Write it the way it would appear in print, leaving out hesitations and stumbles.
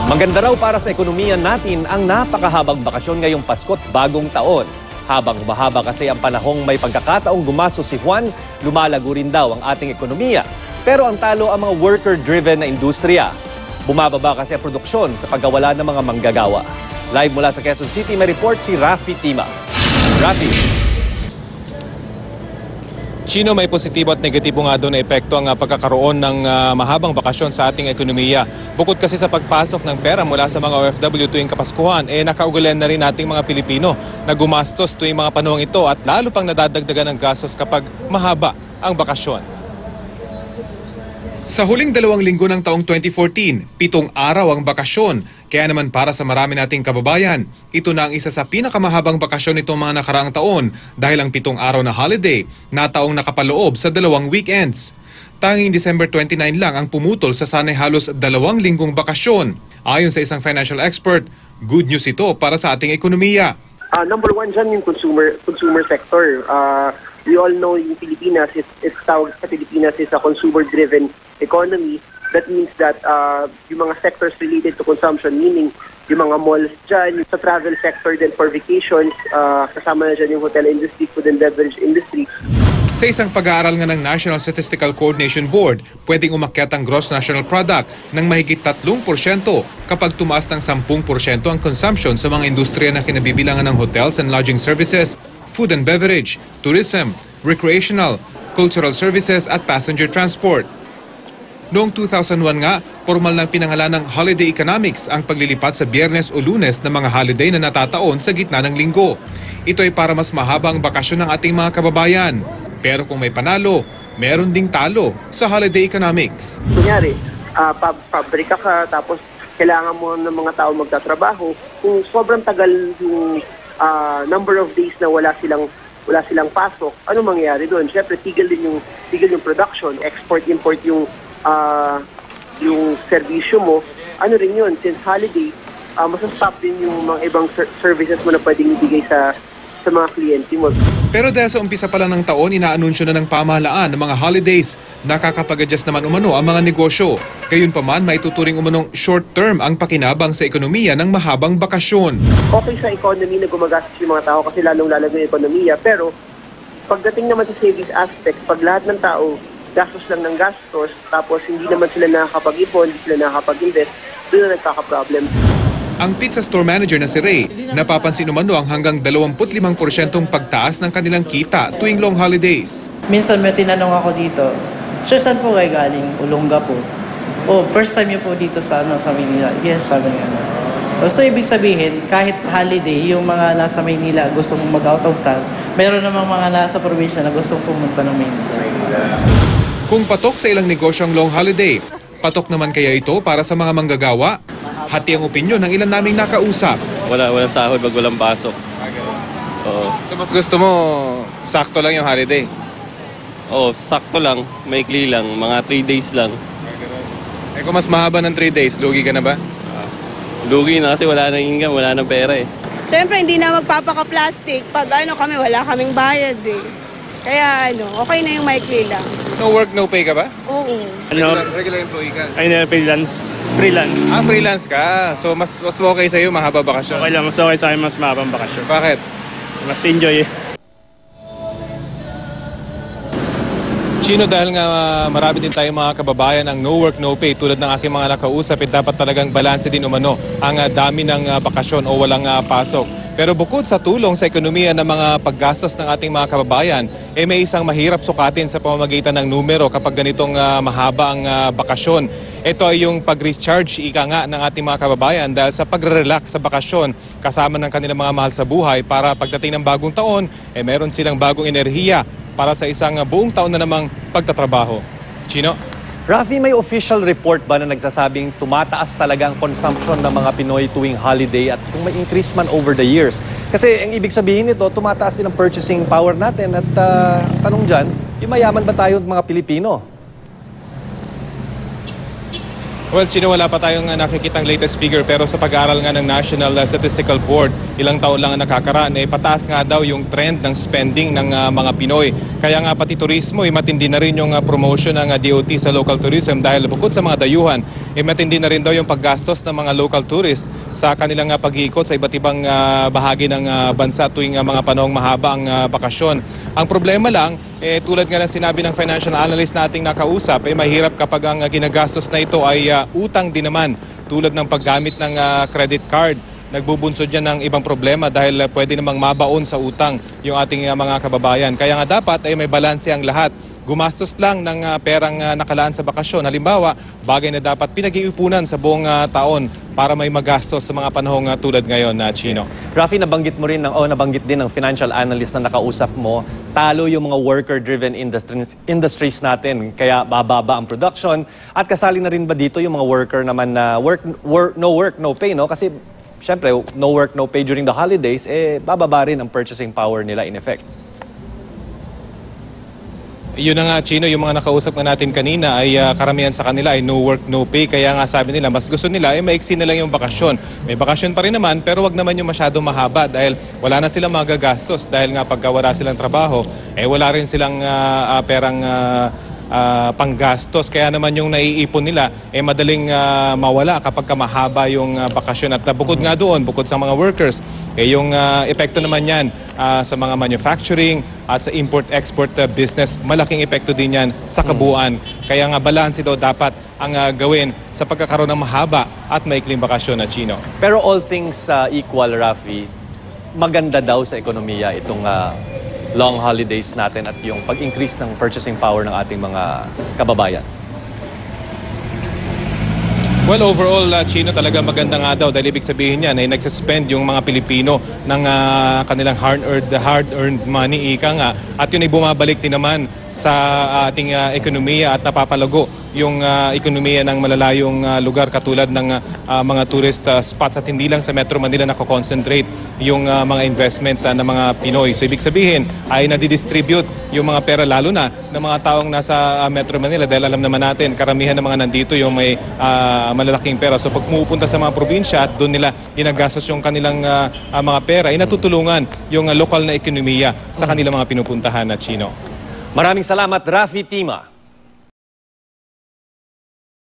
Maganda raw para sa ekonomiya natin ang napakahabang bakasyon ngayong Pasko't Bagong Taon. Habang humahaba kasi ang panahong may pagkakataong gumastos si Juan, lumalago rin daw ang ating ekonomiya. Pero ang talo ang mga worker-driven na industriya. Bumababa kasi ang produksyon sa pagkawala ng mga manggagawa. Live mula sa Quezon City, may report si Rafi Tima. Rafi. Chino, may positibo at negatibo nga doon na epekto ang pagkakaroon ng mahabang bakasyon sa ating ekonomiya. Bukod kasi sa pagpasok ng pera mula sa mga OFW tuwing Kapaskuhan, nakaugalan na rin nating mga Pilipino na gumastos tuwing mga panahong ito at lalo pang nadadagdagan ng gastos kapag mahaba ang bakasyon. Sa huling 2 linggo ng taong 2014, 7 araw ang bakasyon. Kaya naman para sa marami nating kababayan, ito na ang isa sa pinakamahabang bakasyon nitong mga nakaraang taon dahil ang 7 araw na holiday na taong nakapaloob sa 2 weekends. Tanging December 29 lang ang pumutol sa sanay halos 2 linggong bakasyon. Ayon sa isang financial expert, good news ito para sa ating ekonomiya. Number one dyan yung consumer sector. We all know yung Pilipinas, it's tawag sa Pilipinas is a consumer-driven economy. That means that yung mga sectors related to consumption, meaning yung mga malls dyan, sa travel sector din for vacations, kasama na dyan yung hotel industry, food and beverage industry. Sa isang pag-aaral nga ng National Statistical Coordination Board, pwedeng umakyat ang gross national product ng mahigit 3% kapag tumaas ng 10% ang consumption sa mga industriya na kinabibilangan ng hotels and lodging services, food and beverage, tourism, recreational, cultural services at passenger transport. Noong 2001 nga, formal nang pinangalan ng holiday economics ang paglilipat sa Biyernes o Lunes ng mga holiday na natataon sa gitna ng linggo. Ito ay para mas mahabang bakasyon ng ating mga kababayan. Pero kung may panalo, meron ding talo sa holiday economics. Kunyari, pabrika ka tapos kailangan mo ng mga tao magtatrabaho. Kung sobrang tagal yung number of days na wala silang pasok, ano mangyayari doon? Siyempre, tigil yung production, export-import yung serbisyo mo. Ano rin yun, since holiday, masastop din yung mga ibang services mo na pwedeng ibigay sa mga kliyente mo. Pero dahil sa umpisa pa lang ng taon, inaanunsyo na ng pamahalaan ng mga holidays, nakakapag-adjust naman umano ang mga negosyo. Gayunpaman, maituturing umanong short-term ang pakinabang sa ekonomiya ng mahabang bakasyon. Okay sa economy na gumagastos yung mga tao kasi lalong lalago yung ekonomiya. Pero pagdating naman sa savings aspect, pag lahat ng tao gastos lang ng gastos, tapos hindi naman sila nakakapag-ipon, hindi sila nakakapag-invest, doon na nagkaka-problem. Ang pizza store manager na si Ray, napapansin umano ang hanggang 25% pagtaas ng kanilang kita tuwing long holidays. Minsan may tinanong ako dito, "Sir, saan po kayo galing?" "Olonga po." "Oh, first time niyo po dito sa Maynila?" "Yes," sabi niya. So, ibig sabihin, kahit holiday, yung mga nasa Maynila gustong mag-out of town, mayroon namang mga nasa probinsya na gustong pumunta ng Maynila. Kung patok sa ilang negosyo ang long holiday, patok naman kaya ito para sa mga manggagawa? Hati ang opinyon ng ilan naming nakausap. Walang sahod pag walang pasok. Oo. So mas gusto mo sakto lang yung holiday? Oo, sakto lang, maikli lang, mga 3 days lang. Kung mas mahaba ng 3 days, lugi ka na ba? Lugi na kasi wala nang income, wala nang pera eh. Siyempre, hindi na magpapaka-plastic. Pag kami, wala kaming bayad eh. Kaya okay na yung maikli lang. No work, no pay ka ba? Oo. Regular employee ka? Freelance. Freelance ka. So mas okay sa'yo, mahaba bakasyon? Okay lang, mas okay sa akin, mas mahabang bakasyon. Bakit? Mas enjoy eh. Chino, dahil nga marami din tayong mga kababayan ang no work, no pay tulad ng aking mga nakausap, dapat talagang balanse din umano ang dami ng bakasyon o walang pasok. Pero bukod sa tulong sa ekonomiya ng mga paggastos ng ating mga kababayan, may isang mahirap sukatin sa pamamagitan ng numero kapag ganitong mahaba ang bakasyon. Ito ay yung pag-recharge, ika nga, ng ating mga kababayan dahil sa pagre-relax sa bakasyon kasama ng kanilang mga mahal sa buhay para pagdating ng bagong taon, meron silang bagong enerhiya para sa isang buong taon na namang pagtatrabaho. Chino? Rafi, may official report ba na nagsasabing tumataas talaga ang consumption ng mga Pinoy tuwing holiday at kung may increase man over the years? Kasi ang ibig sabihin nito, tumataas din ang purchasing power natin at tanong dyan, yung mayaman ba tayo mga Pilipino? Well, Chino, wala pa tayong nakikitang latest figure pero sa pag-aaral nga ng National Statistical Board, ilang taon lang ang nakakaraan, pataas nga daw yung trend ng spending ng mga Pinoy. Kaya nga pati turismo, matindi na rin yung promotion ng DOT sa local tourism dahil bukod sa mga dayuhan, matindi na rin daw yung paggastos ng mga local tourists sa kanilang pag-iikot sa iba't ibang bahagi ng bansa tuwing mga panahong mahaba ang bakasyon. Ang problema lang, tulad nga ng sinabi ng financial analyst nating nakausap, mahirap kapag ang ginagastos na ito ay utang din naman tulad ng paggamit ng credit card. Nagbubunsod yan ng ibang problema dahil pwede namang mabaon sa utang yung ating mga kababayan. Kaya nga dapat ay may balanse ang lahat. Gumastos lang ng perang nakalaan sa bakasyon. Halimbawa, bagay na dapat pinag-iipunan sa buong taon para may magastos sa mga panahong tulad ngayon na Chino. Rafi, nabanggit mo rin nabanggit din ng financial analyst na nakausap mo, talo yung mga worker-driven industries natin. Kaya bababa ang production. At kasali na rin ba dito yung mga worker naman na no work, no pay, no? Kasi syempre, no work, no pay during the holidays, bababa rin ang purchasing power nila in effect. Yun na nga, Chino, yung mga nakausap na natin kanina ay karamihan sa kanila ay no work, no pay. Kaya nga sabi nila, mas gusto nila ay maiksi na lang yung bakasyon. May bakasyon pa rin naman, pero wag naman yung masyadong mahaba dahil wala na silang magagastos. Dahil nga pagka wala silang trabaho, wala rin silang perang panggastos. Kaya naman yung naiipon nila madaling mawala kapag mahaba yung bakasyon. At bukod nga doon, bukod sa mga workers, yung epekto naman yan sa mga manufacturing at sa import-export business, malaking epekto din yan sa kabuuan. Kaya nga balanse daw dapat ang gawin sa pagkakaroon ng mahaba at maikling bakasyon na Chino. Pero all things equal, Rafi, maganda daw sa ekonomiya itong long holidays natin at yung pag-increase ng purchasing power ng ating mga kababayan. Well, overall, Chino, talaga maganda nga daw dahil ibig sabihin niyan ay nagsuspend yung mga Pilipino ng kanilang hard-earned money, ika nga. At yun ay bumabalik din naman sa ating ekonomiya at napapalago yung ekonomiya ng malalayong lugar katulad ng mga tourist spots at hindi lang sa Metro Manila nako-concentrate yung mga investment ng mga Pinoy. So ibig sabihin ay nadidistribute yung mga pera lalo na ng mga taong nasa Metro Manila dahil alam naman natin karamihan ng mga nandito yung may malalaking pera. So pag pumupunta sa mga probinsya at doon nila ginagastos yung kanilang mga pera, ay natutulungan yung lokal na ekonomiya sa kanilang mga pinupuntahan na Chino. Maraming salamat, Rafi Tima.